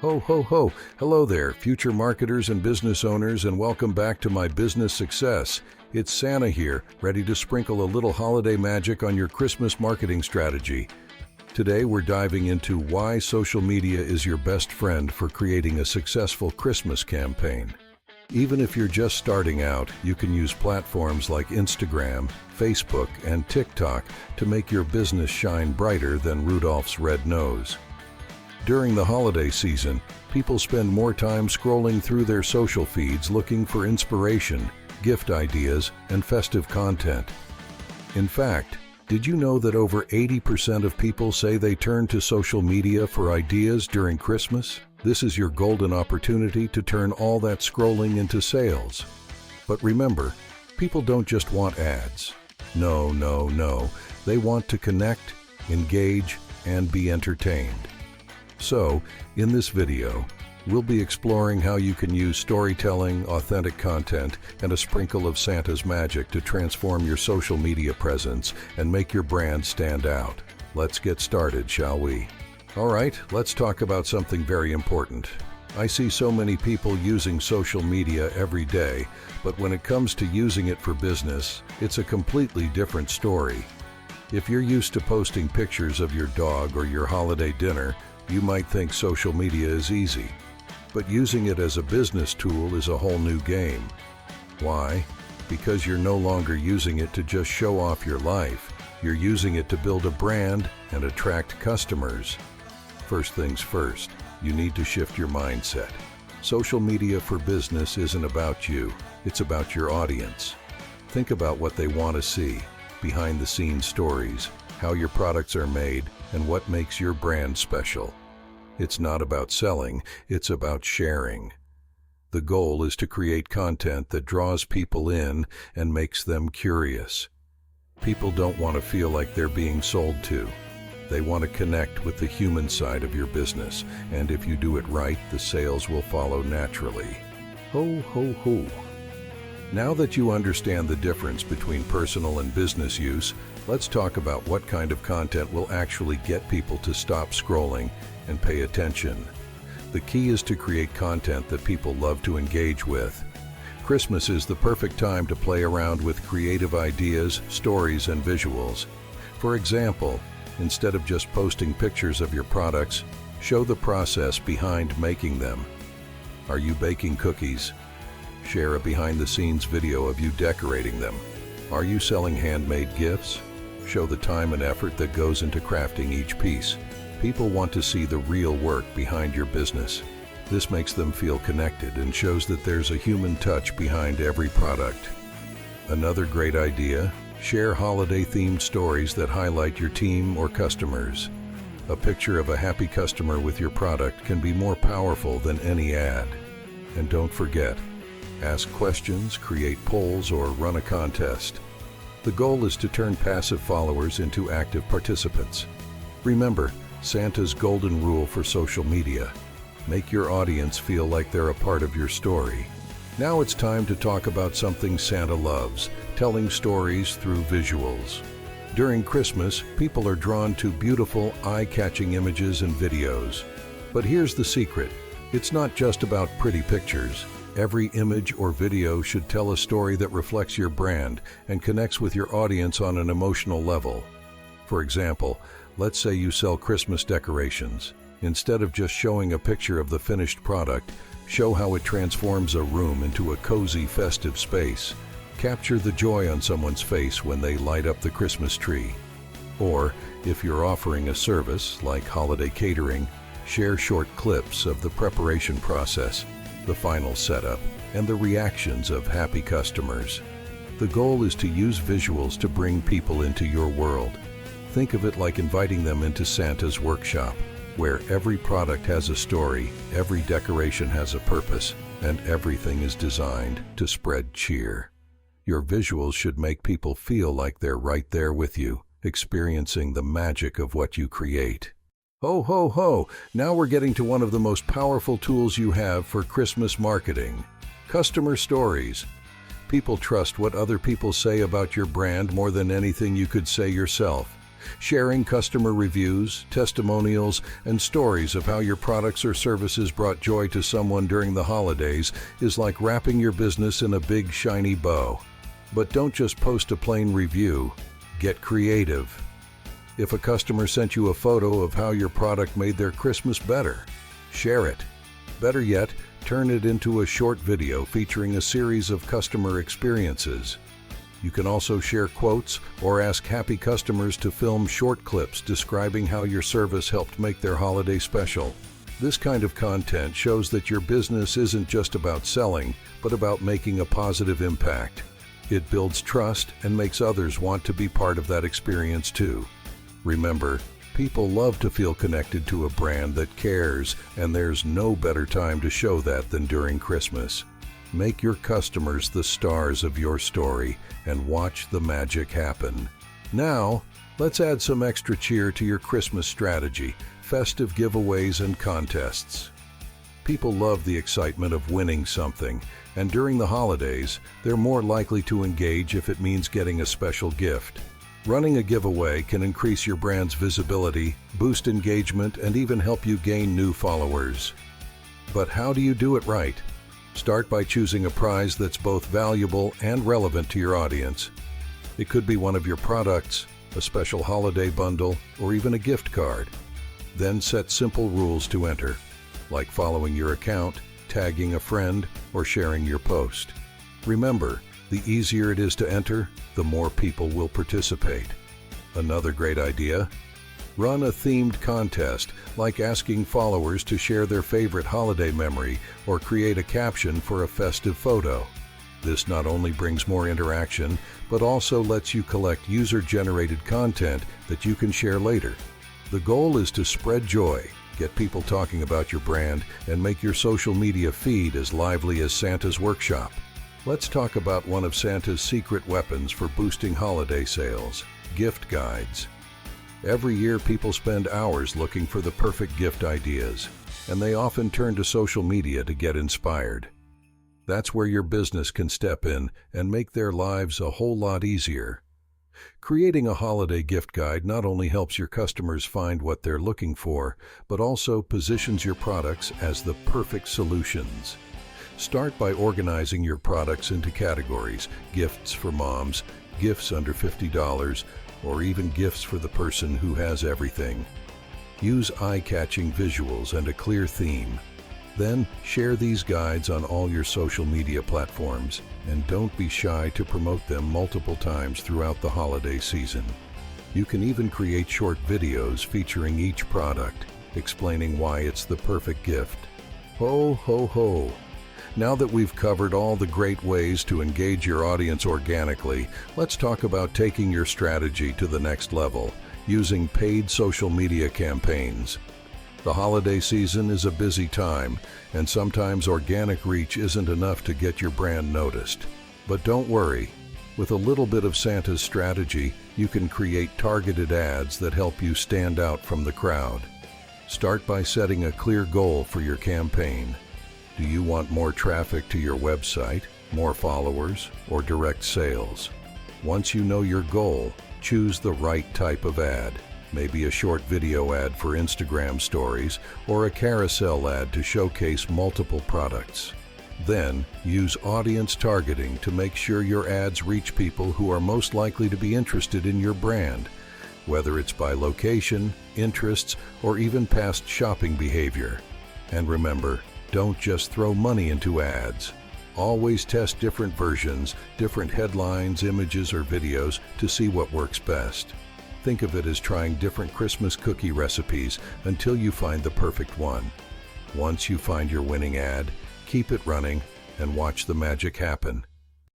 Ho, ho, ho. Hello there, future marketers and business owners, and welcome back to My Business Success. It's Santa here, ready to sprinkle a little holiday magic on your Christmas marketing strategy. Today, we're diving into why social media is your best friend for creating a successful Christmas campaign. Even if you're just starting out, you can use platforms like Instagram, Facebook, and TikTok to make your business shine brighter than Rudolph's red nose. During the holiday season, people spend more time scrolling through their social feeds looking for inspiration, gift ideas, and festive content. In fact, did you know that over 80% of people say they turn to social media for ideas during Christmas? This is your golden opportunity to turn all that scrolling into sales. But remember, people don't just want ads. No. They want to connect, engage, and be entertained. So, in this video, we'll be exploring how you can use storytelling, authentic content, and a sprinkle of Santa's magic to transform your social media presence and make your brand stand out. Let's get started, shall we? All right, let's talk about something very important. I see so many people using social media every day, but when it comes to using it for business, it's a completely different story. If you're used to posting pictures of your dog or your holiday dinner, you might think social media is easy. But using it as a business tool is a whole new game. Why? Because you're no longer using it to just show off your life. You're using it to build a brand and attract customers. First things first, you need to shift your mindset. Social media for business isn't about you, it's about your audience. Think about what they want to see, behind-the-scenes stories, how your products are made, and what makes your brand special. It's not about selling, it's about sharing. The goal is to create content that draws people in and makes them curious. People don't want to feel like they're being sold to. They want to connect with the human side of your business, and if you do it right, the sales will follow naturally. Ho, ho, ho. Now that you understand the difference between personal and business use, let's talk about what kind of content will actually get people to stop scrolling and pay attention. The key is to create content that people love to engage with. Christmas is the perfect time to play around with creative ideas, stories, and visuals. For example, instead of just posting pictures of your products, show the process behind making them. Are you baking cookies? Share a behind-the-scenes video of you decorating them. Are you selling handmade gifts? Show the time and effort that goes into crafting each piece. People want to see the real work behind your business. This makes them feel connected and shows that there's a human touch behind every product. Another great idea: share holiday-themed stories that highlight your team or customers. A picture of a happy customer with your product can be more powerful than any ad. And don't forget, ask questions, create polls, or run a contest. The goal is to turn passive followers into active participants. Remember, Santa's golden rule for social media: make your audience feel like they're a part of your story. Now it's time to talk about something Santa loves: telling stories through visuals. During Christmas, people are drawn to beautiful, eye-catching images and videos. But here's the secret: it's not just about pretty pictures. Every image or video should tell a story that reflects your brand and connects with your audience on an emotional level. For example, let's say you sell Christmas decorations. Instead of just showing a picture of the finished product, show how it transforms a room into a cozy, festive space. Capture the joy on someone's face when they light up the Christmas tree. Or, if you're offering a service like holiday catering, share short clips of the preparation process, the final setup, and the reactions of happy customers. The goal is to use visuals to bring people into your world. Think of it like inviting them into Santa's workshop, where every product has a story, every decoration has a purpose, and everything is designed to spread cheer. Your visuals should make people feel like they're right there with you, experiencing the magic of what you create. Ho, ho, ho! Now we're getting to one of the most powerful tools you have for Christmas marketing: customer stories. People trust what other people say about your brand more than anything you could say yourself. Sharing customer reviews, testimonials, and stories of how your products or services brought joy to someone during the holidays is like wrapping your business in a big, shiny bow. But don't just post a plain review. Get creative. If a customer sent you a photo of how your product made their Christmas better, share it. Better yet, turn it into a short video featuring a series of customer experiences. You can also share quotes or ask happy customers to film short clips describing how your service helped make their holiday special. This kind of content shows that your business isn't just about selling, but about making a positive impact. It builds trust and makes others want to be part of that experience too. Remember, people love to feel connected to a brand that cares, and there's no better time to show that than during Christmas. Make your customers the stars of your story and watch the magic happen. Now, let's add some extra cheer to your Christmas strategy: festive giveaways and contests. People love the excitement of winning something, and during the holidays, they're more likely to engage if it means getting a special gift. Running a giveaway can increase your brand's visibility, boost engagement, and even help you gain new followers. But how do you do it right? Start by choosing a prize that's both valuable and relevant to your audience. It could be one of your products, a special holiday bundle, or even a gift card. Then set simple rules to enter, like following your account, tagging a friend, or sharing your post. Remember, the easier it is to enter, the more people will participate. Another great idea: run a themed contest, like asking followers to share their favorite holiday memory or create a caption for a festive photo. This not only brings more interaction, but also lets you collect user-generated content that you can share later. The goal is to spread joy, get people talking about your brand, and make your social media feed as lively as Santa's workshop. Let's talk about one of Santa's secret weapons for boosting holiday sales: gift guides. Every year, people spend hours looking for the perfect gift ideas, and they often turn to social media to get inspired. That's where your business can step in and make their lives a whole lot easier. Creating a holiday gift guide not only helps your customers find what they're looking for, but also positions your products as the perfect solutions. Start by organizing your products into categories: gifts for moms, gifts under $50, or even gifts for the person who has everything. Use eye-catching visuals and a clear theme. Then share these guides on all your social media platforms, and don't be shy to promote them multiple times throughout the holiday season. You can even create short videos featuring each product, explaining why it's the perfect gift. Ho, ho, ho! Now that we've covered all the great ways to engage your audience organically, let's talk about taking your strategy to the next level, using paid social media campaigns. The holiday season is a busy time, and sometimes organic reach isn't enough to get your brand noticed. But don't worry, with a little bit of Santa's strategy, you can create targeted ads that help you stand out from the crowd. Start by setting a clear goal for your campaign. Do you want more traffic to your website, more followers, or direct sales? Once you know your goal, choose the right type of ad. Maybe a short video ad for Instagram stories, or a carousel ad to showcase multiple products. Then, use audience targeting to make sure your ads reach people who are most likely to be interested in your brand, whether it's by location, interests, or even past shopping behavior. And remember, don't just throw money into ads. Always test different versions, different headlines, images, or videos to see what works best. Think of it as trying different Christmas cookie recipes until you find the perfect one. Once you find your winning ad, keep it running and watch the magic happen.